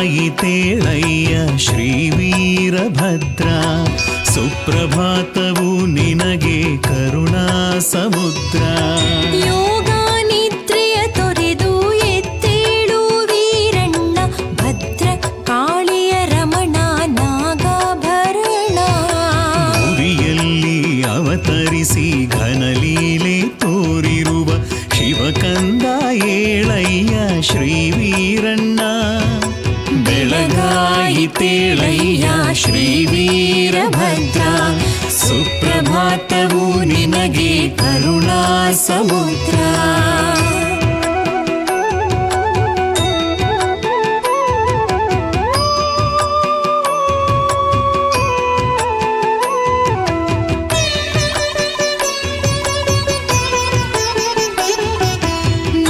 ಬೆಳಗಾಯಿತೇಳಯ್ಯ ಶ್ರೀ ವೀರಭದ್ರ, ಸುಪ್ರಭಾತವು ನಿನಗೆ ಕರುಣಾ ಸಮುದ್ರ. ಯೋಗ ನಿದ್ರೆಯ ತೊರೆದು ಎದ್ದೇಳು ವೀರಣ್ಣ, ಭದ್ರ ಕಾಳಿಯ ರಮಣ ನಾಗಾಭರಣ. ಭುವಿಯಲ್ಲಿ ಅವತರಿಸಿ ಘನಲೀಲೆ ತೋರಿರುವ ಶಿವಕಂದ ಏಳಯ್ಯ ಶ್ರೀ ವೀರಣ್ಣ. ಬೆಳಗಾಯಿತೇಳಯ್ಯ ಶ್ರೀ ವೀರಭದ್ರ, ಸುಪ್ರಭಾತವು ನಿನಗೆ ಕರುಣಾ ಸಮುದ್ರ.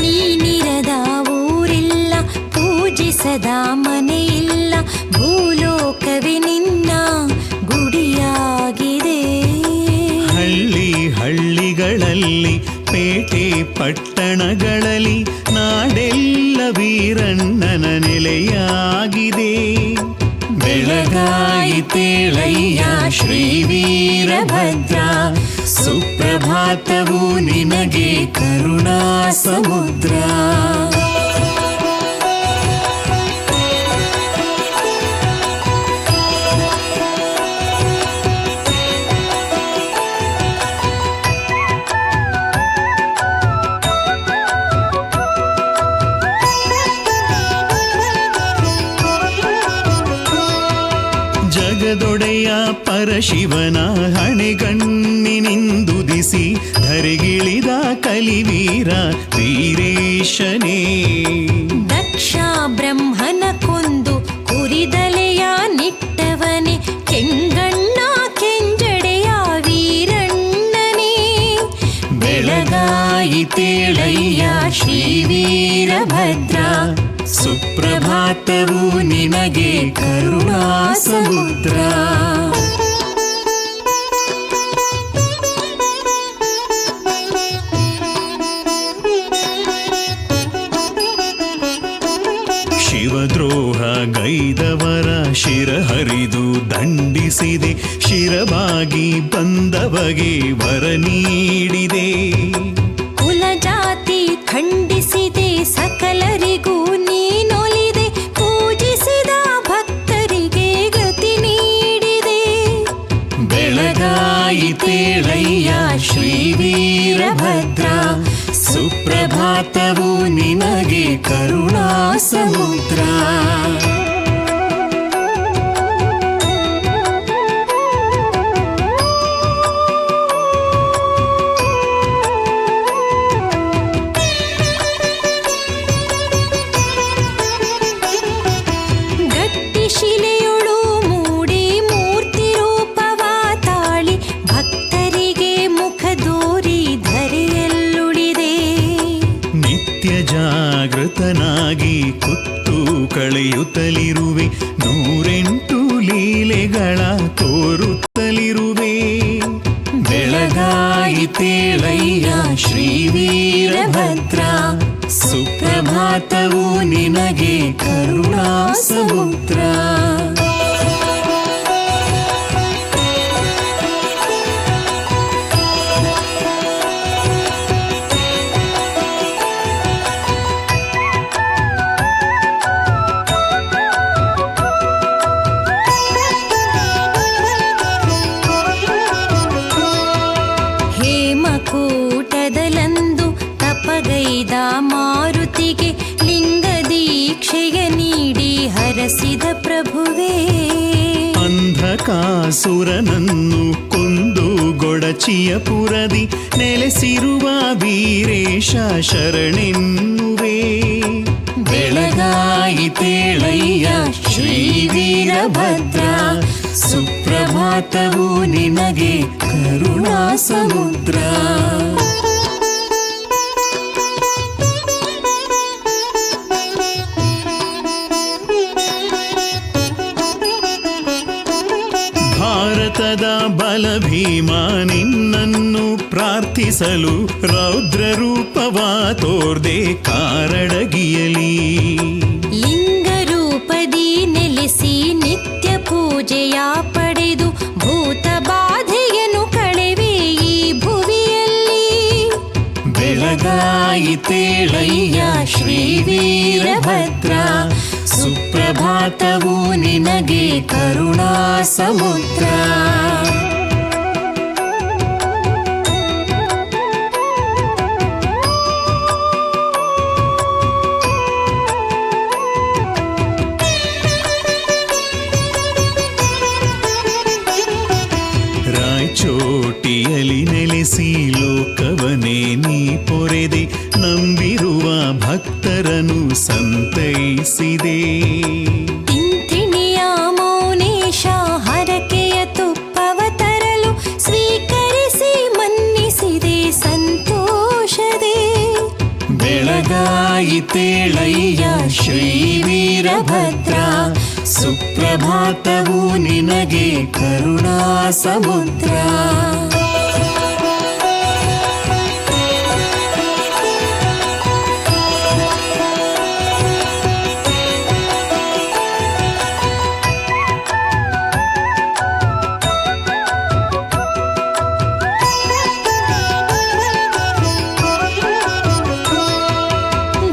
ನೀನಿರದ ಊರಿಲ್ಲ, ಪೂಜಿಸದ ಮನೆಯಿಲ್ಲ, ಭೂಲೋಕವೇ ನಿನ್ನ ಗುಡಿಯಾಗಿದೆ. ಹಳ್ಳಿ ಹಳ್ಳಿಗಳಲ್ಲಿ ಪೇಟೆ ಪಟ್ಟಣಗಳಲ್ಲಿ ನಾಡೆಲ್ಲ ವೀರಣ್ಣನ ನೆಲೆಯಾಗಿದೆ. ಬೆಳಗಾಯಿತೇಳಯ್ಯ ಶ್ರೀ ವೀರಭದ್ರ, ಸುಪ್ರಭಾತವು ನಿನಗೆ ಕರುಣಾ ಸಮುದ್ರ. ಜಗದೊಡೆಯ ಪರಶಿವನ ಹಣೆಗಣ್ಣಿನಿಂದುದಿಸಿ ಧರೆಗಿಳಿದ ಕಲಿವೀರ ವೀರೇಶನೇ. ದಕ್ಷ ಬ್ರಹ್ಮನ ಕೊಂದು ಕುರಿದಲೆಯ ನಿಟ್ಟವನೇ, ಕೆಂಗಣ್ಣ ಕೆಂಜಡೆಯ ವೀರಣ್ಣನೇ. ಬೆಳಗಾಯಿತೇಳಯ್ಯ ಶ್ರೀ ವೀರಭದ್ರ, ಸುಪ್ರಭಾತವು ನಿನಗೆ ಕರುಣಾ ಸಮುದ್ರ. ಶಿವದ್ರೋಹ ಗೈದವರ ಶಿರಹರಿದು ದಂಡಿಸಿದೆ, ಶಿರಬಾಗಿ ಬಂದವಗೆ ವರ ನೀಡಿದೆ. ಕುಲ ಜಾತಿ ಖಂಡಿಸಿದೆ, ಸಕಲರಿಗೂ ನೀನೊಲಿದೆ, ಪೂಜಿಸಿದ ಭಕ್ತರಿಗೆ ಗತಿ ನೀಡಿದೆ. ಬೆಳಗಾಯಿತೇಳಯ್ಯ ಶ್ರೀ ವೀರಭದ್ರ, ಸುಪ್ರಭಾತವು ನಿನಗೆ ಕರುಣಾ ಸಮುದ್ರ. ಗಟ್ಟಿ ಶಿಲೆಯೊಳು ಮೂಡಿ ಮೂರ್ತಿ ರೂಪವ ತಾಳಿ, ಭಕ್ತರಿಗೆ ಮುಖ ದೋರಿ ಧರೆಯಲ್ಲುಳಿದೆ. ನಿತ್ಯ ಜಾಗೃತನಾಗಿ ಕುತ್ತು ಕಳೆಯುತ್ತಲಿರುವೆ, 108 ಲೀಲೆಗಳ ತೋರುತ್ತಲಿರುವೆ. ಬೆಳಗಾಯಿತೇಳಯ್ಯ ಶ್ರೀ ವೀರಭದ್ರ, ಸುಪ್ರಭಾತವು ನಿನಗೆ ಕರುಣಾ ಸಮುದ್ರ. ಹೇಮಕೂಟದಲಂದು ತಪಗೈದ ಮಾರುತಿಗೆ ಲಿಂಗ ದೀಕ್ಷೆಯ ನೀಡಿ ಹರಸಿದ ಪ್ರಭುವೇ. ಅಂಧಕಾಸುರನನ್ನು ಕೊಂದು ಗೊಡಚಿಯ ಪುರದಿ ನೆಲೆಸಿರುವ ವೀರೇಶ ಶರಣೆನ್ನುವೆ. ಬೆಳಗಾಯಿತೇಳಯ್ಯ ಶ್ರೀ ವೀರಭದ್ರ, ಸುಪ್ರಭಾತವು ನಿನಗೆ ಕರುಣಾ ಸಮುದ್ರ. ಭಾರತದ ಬಲಭೀಮ ನಿನ್ನನ್ನು ಪ್ರಾರ್ಥಿಸಲು ರೌದ್ರ ರೂಪವ ತೋರ್ದೆ ಕಾರಡಗಿಯಲಿ. ಲಿಂಗ ರೂಪದಿ ಪಡೆದು ಭೂತ ಬಾಧೆಯನ್ನು ಕಳೆವೆ ಈ ಭುವಿಯಲ್ಲಿ. ಬೆಳಗಾಯಿತೇಳಯ್ಯ ಶ್ರೀ ವೀರಭದ್ರ, ಸುಪ್ರಭಾತವು ನಿನಗೆ ಕರುಣಾ ಸಮುದ್ರ. ರಾಯಚೋಟಿಯಲ್ಲಿ ನೆಲೆಸಿ ಲೋಕವನೇ ನೀ ಪೊರೆದೆ, ನಂಬಿರುವ ಭಕ್ತರನ್ನು ಸಂತೈಸಿದೆ. ತಿಂತಿಣಿಯ ಮೌನೇಶ ಹರಕೆಯ ತುಪ್ಪವ ತರಲು ಸ್ವೀಕರಿಸಿ ಮನ್ನಿಸಿದೆ ಸಂತೋಷದೆ. ಬೆಳಗಾಯಿತೇಳಯ್ಯ ಶ್ರೀ ವೀರಭದ್ರ, ಸುಪ್ರಭಾತವು ನಿನಗೆ ಕರುಣಾ ಸಮುದ್ರ.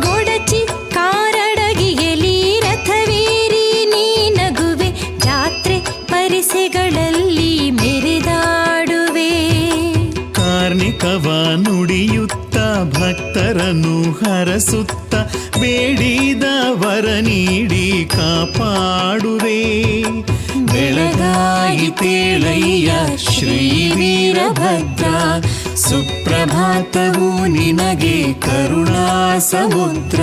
ಗೊಡಚಿ ಕಾರಡಗಿಯಲಿ ರಥವೇರಿ ನೀ ನಗುವೆ, ಜಾತ್ರೆ ಪರಿಸೆಗಳಲ್ಲಿ ಮೆರೆದಾಡುವೆ. ಕಾರ್ಣಿಕವ ನುಡಿಯುತ್ತ ಭಕ್ತರನ್ನು ಹರಸುತ್ತ, ಬೇಡಿದ ವರ ನೀಡಿ ಕಾಪಾಡುವೆ. ಬೆಳಗಾಯಿತೇಳಯ್ಯ ಶ್ರೀ ವೀರಭದ್ರ, ಸುಪ್ರಭಾತವು ನಿನಗೆ ಕರುಣಾ ಸಮುದ್ರ.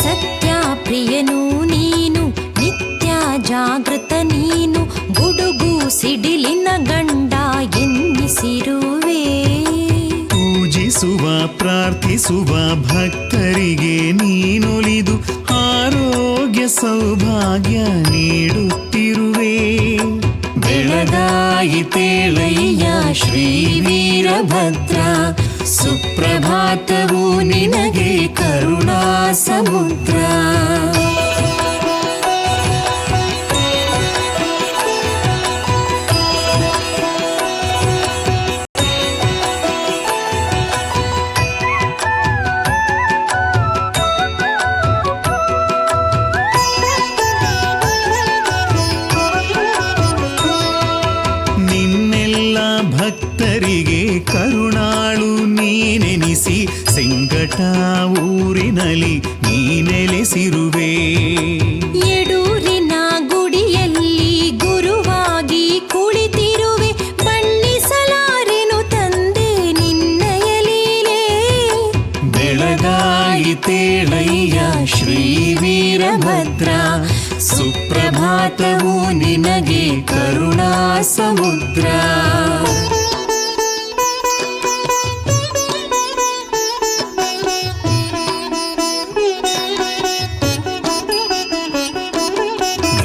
ಸತ್ಯಪ್ರಿಯನು ನೀನು, ನಿತ್ಯ ಜಾಗೃತ ನೀನು, ಗುಡುಗು ಸಿಡಿಲಿನ ಗಂಡ ಎನ್ನಿಸಿರುವೆ. ಪೂಜಿಸುವ ಪ್ರಾರ್ಥಿಸುವ ಭಕ್ತರಿಗೆ ನೀನೊಲಿದು ಆರೋಗ್ಯ ಸೌಭಾಗ್ಯ ನೀಡುತ್ತಿರುವೆ. ಬೆಳಗಾಯಿತೇಳಯ್ಯ ಶ್ರೀ ವೀರಭದ್ರ, ಸುಪ್ರಭಾತವು ನಿನಗೆ ಕರುಣಾ ಸಮುದ್ರ. ನಿನ್ನೆಲ್ಲ ಭಕ್ತರಿಗೆ ಕರುಣಾಳು ನೀನೆನಿಸಿ, ಸಿಂಗಟ ಊರಿನಲ್ಲಿ ನೀ ನೆಲೆಸಿರುವೆ. ಯಡೂರಿನ ಗುಡಿಯಲ್ಲಿ ಗುರುವಾಗಿ ಕುಳಿತಿರುವೆ, ಬಣ್ಣಿಸಲಾರೆನು ತಂದೆ ನಿನ್ನಯ ಲೀಲೆ. ಬೆಳಗಾಯಿತೇಳಯ್ಯ ಶ್ರೀ ವೀರಭದ್ರ, ಸುಪ್ರಭಾತವು ನಿನಗೆ ಕರುಣಾ ಸಮುದ್ರ.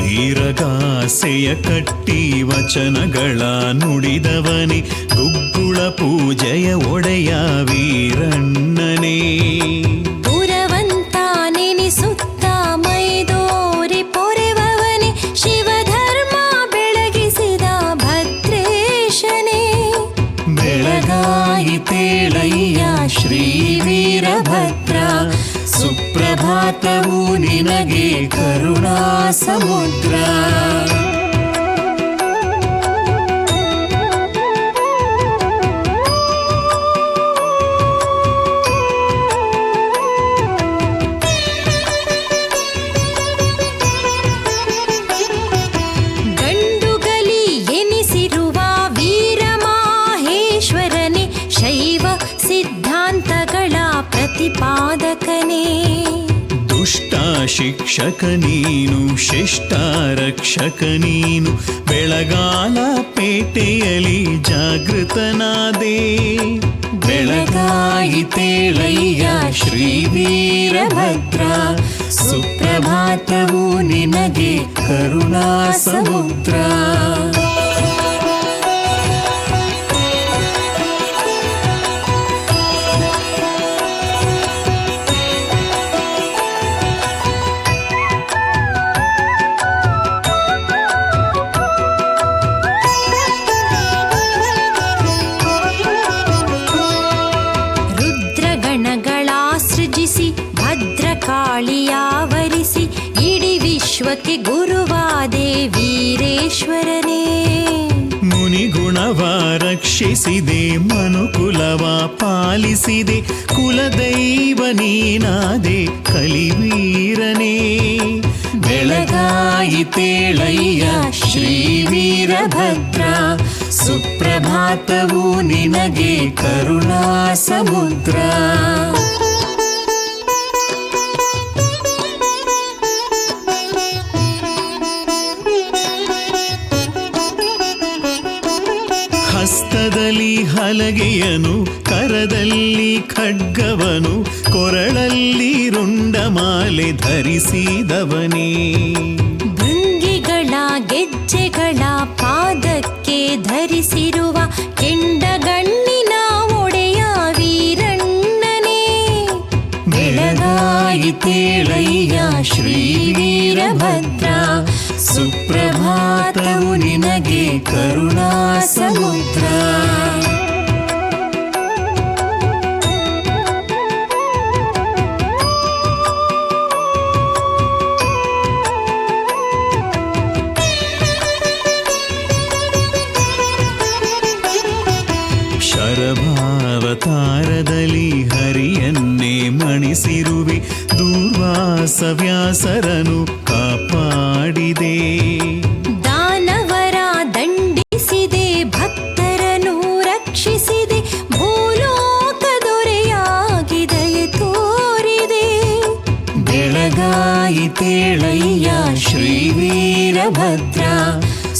ವೀರಗಾಸೆಯ ಕಟ್ಟಿ ವಚನಗಳ ನುಡಿದವನೇ, ಗುಗ್ಗುಳ ಪೂಜೆಯ ಒಡೆಯ ವೀರಣ್ಣನೇ. ಪುರವಂತ ನೆನಿಸುತ್ತ ಮೈದೋರಿ ಪೊರೆವವನೇ, ಶಿವಧರ್ಮ ಬೆಳಗಿಸಿದ ಭದ್ರೇಶನೇ. ಬೆಳಗಾಯಿತೇಳಯ್ಯ ಶ್ರೀ ವೀರಭದ್ರ, ಸುಪ್ರಭಾತವು ನಿನಗೆ ಕರುಣಾ ಸಮುದ್ರ. ಗಂಡುಗಲಿ ಎನಿಸಿರುವ ವೀರಮಾಹೇಶ್ವರನೇ, ಶೈವ ಸಿದ್ಧಾಂತಗಳ ಪ್ರತಿಪಾದಕನೇ. ದುಷ್ಟ ಶಿಕ್ಷಕ ನೀನು, ಶಿಷ್ಟ ರಕ್ಷಕ ನೀನು, ಬೆಳಗಾಲ ಪೇಟೆಯಲ್ಲಿ ಜಾಗೃತನಾದೆ. ಬೆಳಗಾಯಿತೇಳಯ್ಯ ಶ್ರೀ ವೀರಭದ್ರ, ಸುಪ್ರಭಾತವು ನಿನಗೆ ಕರುಣಾ ಸಮುದ್ರ. ಕಾಳಿಯಾವರಿಸಿ ಇಡೀ ವಿಶ್ವಕ್ಕೆ ಗುರುವಾದೆ ವೀರೇಶ್ವರನೇ. ಮುನಿಗುಣವ ರಕ್ಷಿಸಿದೆ, ಮನುಕುಲವ ಪಾಲಿಸಿದೆ, ಕುಲದೈವ ನೀನಾದೆ ಕಲಿವೀರನೇ. ಬೆಳಗಾಯಿತೇಳಯ್ಯ ಶ್ರೀ ವೀರಭದ್ರ, ಸುಪ್ರಭಾತವು ನಿನಗೆ ಕರುಣಾ ಸಮುದ್ರ. ಹಸ್ತದಲ್ಲಿ ಹಲಗೆಯನು, ಕರದಲ್ಲಿ ಖಡ್ಗವನು, ಕೊರಳಲ್ಲಿ ರುಂಡಮಾಲೆ ಧರಿಸಿದವನೇ. ಭೃಂಗಿಗಳ ಗೆಜ್ಜೆಗಳ ಪಾದಕ್ಕೆ ಧರಿಸಿರುವ ಕೆಂಡಗಣ್ಣಿನ ಒಡೆಯ ವೀರಣ್ಣನೇ. ಬೆಳಗಾಯಿತೇಳಯ್ಯ ಶ್ರೀ ವೀರಭದ್ರ, ಸುಪ್ರಭಾತವು ನಿನಗೆ ಕರುಣಾ ಸಮುದ್ರ. ಶರಭಾವತಾರದಲ್ಲಿ ಹರಿಯನ್ನೇ ಮಣಿಸಿರುವೆ, ದೂರ್ವಾಸ ವ್ಯಾಸರನು ಕಾಪಾಡಿದೆ. ದಾನವರ ದಂಡಿಸಿದೆ, ಭಕ್ತರನ್ನು ರಕ್ಷಿಸಿದೆ, ಭೂಲೋಕ ದೊರೆಯಾಗಿ ದಯೆ ತೋರಿದೆ. ಬೆಳಗಾಯಿತೇಳಯ್ಯ ಶ್ರೀ ವೀರಭದ್ರ,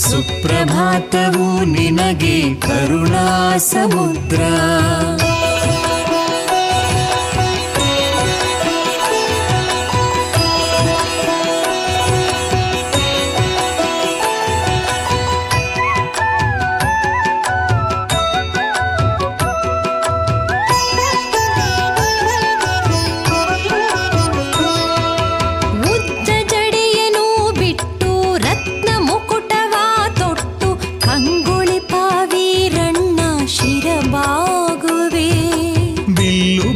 ಸುಪ್ರಭಾತವು ನಿನಗೆ ಕರುಣಾ ಸಮುದ್ರ.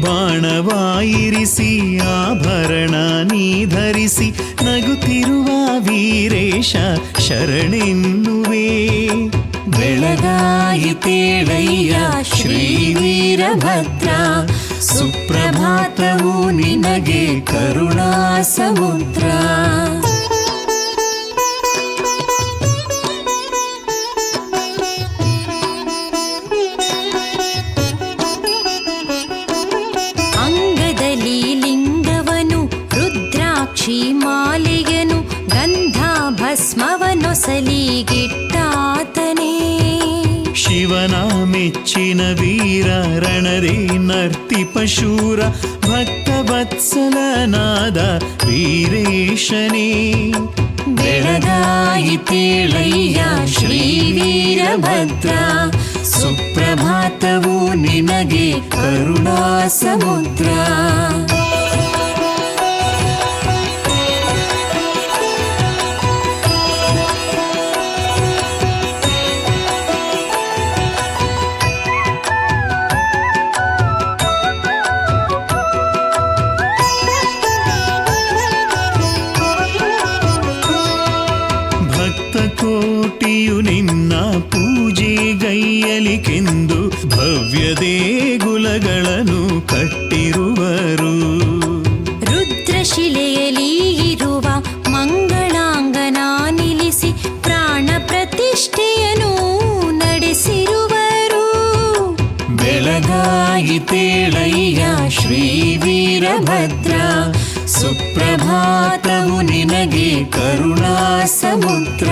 ಬಾಣವಾಯಿರಿಸಿ ಆಭರಣ ನೀ ಧರಿಸಿ, ನಗುತ್ತಿರುವ ವೀರೇಶ ಶರಣೆನ್ನುವೆ. ಬೆಳಗಾಯಿತೇಳಯ್ಯ ಶ್ರೀ ವೀರಭದ್ರ, ಸುಪ್ರಭಾತವು ನಿನಗೆ ಕರುಣಾ ಸಮುದ್ರ. ಮಾಲೆಯನು ಗಂಧ ಭಸ್ಮವನೊಸಲಿಗಿಟ್ಟಾತನೇ. ಶಿವನ ಮೆಚ್ಚಿನ ವೀರ ರಣರೇ ನರ್ತಿಪಶೂರ, ಭಕ್ತವತ್ಸಲನಾದ ವೀರೇಶನೇ. ಬೆಳಗಾಯಿತೇಳಯ್ಯ ಶ್ರೀ ವೀರಭದ್ರ, ಸುಪ್ರಭಾತವು ನಿನಗೆ ಕರುಣಾ ಸಮುದ್ರ. ಕೋಟಿಯು ನಿನ್ನ ಪೂಜೆಗೈಯಲಿಕೆಂದು ಭವ್ಯ ದೇಗುಲಗಳನ್ನು ಕಟ್ಟಿರುವರು. ರುದ್ರಶಿಲೆಯಲ್ಲಿ ಇರುವ ಮಂಗಳಾಂಗನ ನಿಲ್ಲಿಸಿ ಪ್ರಾಣ ಪ್ರತಿಷ್ಠೆಯನ್ನು ನಡೆಸಿರುವರು. ಬೆಳಗಾಯಿತೇಳಯ್ಯ ಶ್ರೀ ವೀರಭದ್ರ, ಸುಪ್ರಭಾತವು ನಿನಗೆ ಕರುಣಾ ಸಮುದ್ರ.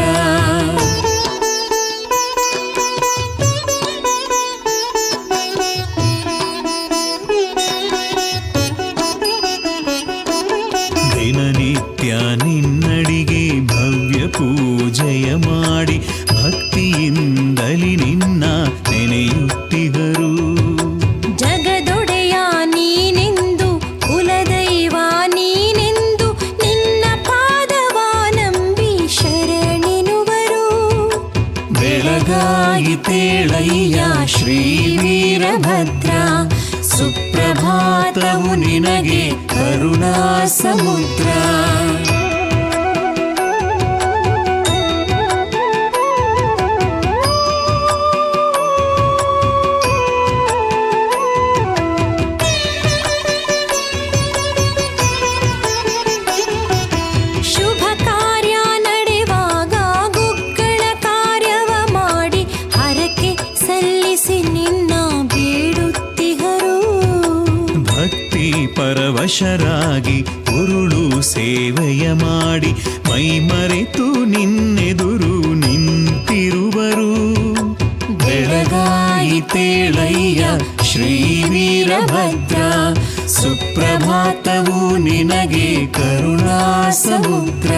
ದಿನನಿತ್ಯ ನಿನ್ನಡಿಗೆ ಭವ್ಯ ಪೂಜೆಯ ಮಾಡಿ, ಭಕ್ತಿಯಿಂದಲಿ ನಿನ್ನ ನೆನೆಯುತ್ತಿದರು. ಜಗದೊಡೆಯ ನೀನೆಂದು, ಕುಲದೈವ ನೀನೆಂದು, ನಿನ್ನ ಪಾದವ ನಂಬಿ ಶರಣೆನುವರು. ಬೆಳಗಾಯಿತೇಳಯ್ಯ ಶ್ರೀ ವೀರಭದ್ರ, ಸುಪ್ರಭಾತವು ನಿನಗೆ ಕರುಣಾ ಸಮುದ್ರ. ಶುಭ ಕಾರ್ಯ ನಡೆವಾಗ ಗುಗ್ಗಳ ಕಾರ್ಯವ ಮಾಡಿ ಹರಕೆ ಸಲ್ಲಿಸಿ ನಿನ್ನ ಬೇಡುತ್ತಿಹರು. ಭಕ್ತಿ ಪರವಶರಾಗಿ ಉರುಳು ಸೇವೆಯ ಮಾಡಿ ಮೈ ಮರೆತು ನಿನ್ನೆದುರು ನಿಂತಿರುವರು. ಬೆಳಗಾಯಿತೇಳಯ್ಯ ಶ್ರೀ ವೀರಭದ್ರ, ಸುಪ್ರಭಾತವು ನಿನಗೆ ಕರುಣಾ ಸಮುದ್ರ.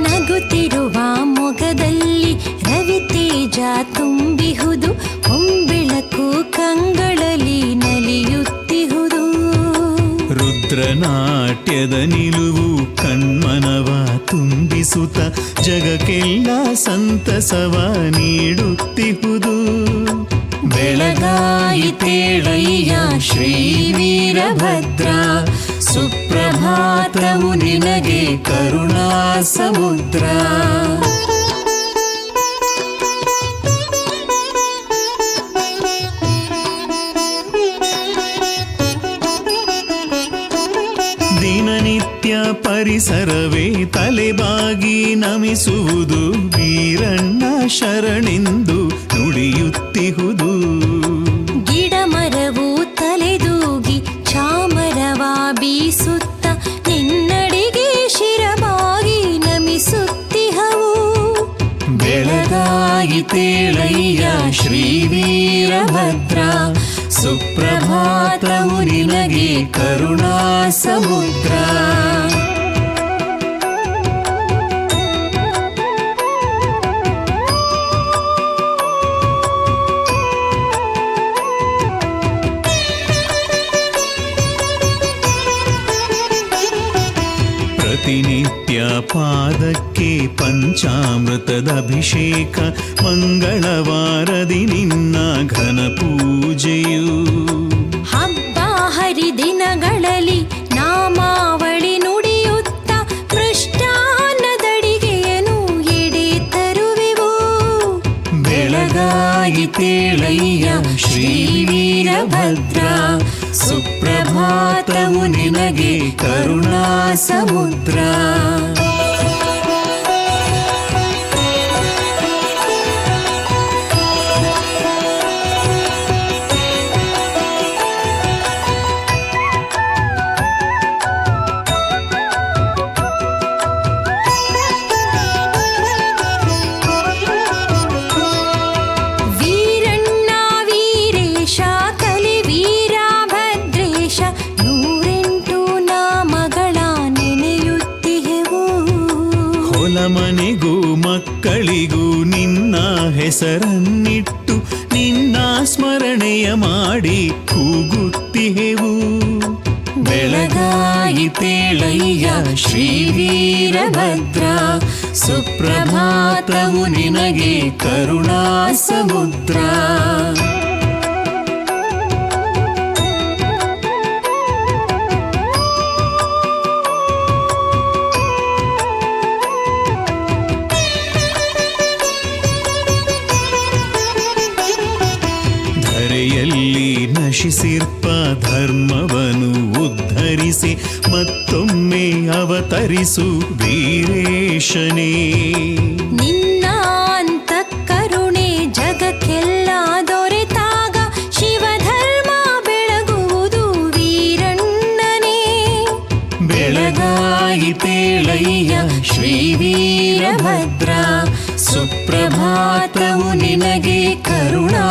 ನಗುತ್ತಿರುವ ಮೊಗದಲ್ಲಿ ರವಿತೇಜ ತುಂಬಿಹುದು, ಹೊಂಬೆಳಕು ಕಂಗಳಲ್ಲಿ ನಲಿಯುತ್ತಿಹುದು. ರುದ್ರನಾಟ್ಯದ ನಿಲುವು ಕಣ್ಮನವ ತುಂಬಿಸುತ್ತ ಜಗಕ್ಕೆಲ್ಲ ಸಂತಸವ ನೀಡುತ್ತಿಹುದು. ಬೆಳಗಾಯಿತೇಳಯ್ಯ ಶ್ರೀ ವೀರಭದ್ರ, ಸುಪ್ರಭಾತವು ನಿನಗೆ ಕರುಣಾ ಸಮುದ್ರ. ದಿನನಿತ್ಯ ಪರಿಸರವೇ ತಲೆಬಾಗಿ ನಮಿಸುವುದು, ವೀರಣ್ಣ ಶರಣೆಂದು ನುಡಿಯುತ್ತಿಹುದು. ಗಿಡ ಮರವು ತಲೆದೂಗಿ ಚಾಮರವ ಬೀಸುತ್ತ ನಿನ್ನಡಿಗೆ ಶಿರವಾಗಿ ನಮಿಸುತ್ತಿಹವು. ಬೆಳಗಾಯಿತೇಳಯ್ಯ ಶ್ರೀ ವೀರಭದ್ರ, ಸುಪ್ರಭಾತವು ನಿನಗೆ ಕರುಣಾ ಸಮುದ್ರ. ಪ್ರತಿನಿತ್ಯ ಪಾದಕ್ಕೆ ಪಂಚಾಮೃತದ ಅಭಿಷೇಕ, ಮಂಗಳವಾರದಿ ನಿನ್ನ ಘನ ಪೂಜೆಯು. ಹಬ್ಬ ಹರಿದಿನಗಳಲ್ಲಿ ನಾಮಾವಳಿ ನುಡಿಯುತ್ತ ಮೃಷ್ಟಾನ್ನದಡಿಗೆಯನ್ನು ಎಡೆ ತರುವೆವು. ಬೆಳಗಾಯಿತೇಳಯ್ಯ ಶ್ರೀ ವೀರಭದ್ರ, ಸುಪ್ರಭಾತವು ನಿನಗೆ ಕರುಣಾ ಸಮುದ್ರ. ವೀರಣ್ಣ ವೀರೇಶ ಕಲಿ ವೀರಭದ್ರೇಶ, 108 ನಾಮಗಳ ನೆನೆಯುತ್ತಿಹೆವು. ಹೊಲಮನೆಗೂ ಮಕ್ಕಳಿಗೂ ನಿನ್ನ ಹೆಸರನ್ನಿಟ್ಟು ನಿನ್ನ ಸ್ಮರಣೆಯ ಮಾಡಿ ಕೂಗುತ್ತಿಹೆವು. ಬೆಳಗಾಯಿತೇಳಯ್ಯ ಶ್ರೀ ವೀರಭದ್ರ, ಸುಪ್ರಭಾತವು ನಿನಗೆ ಕರುಣಾ ಸಮುದ್ರ. ಧರೆಯಲ್ಲಿ ನಶಿಸಿರ್ಪ ಧರ್ಮವನು ಉದ್ಧರಿಸಿ ಮತ್ತೊಮ್ಮೆ ಅವತರಿಸು ವೀರೇಶನೇ. ನಿನ್ನ ಅಂತಃಕರುಣೆ ಜಗಕ್ಕೆಲ್ಲ ದೊರೆತಾಗ ಶಿವಧರ್ಮ ಬೆಳಗುವುದು ವೀರಣ್ಣನೇ. ಬೆಳಗಾಯಿತೇಳಯ್ಯ ಶ್ರೀ ವೀರಭದ್ರ, ಸುಪ್ರಭಾತವು ನಿನಗೆ ಕರುಣಾ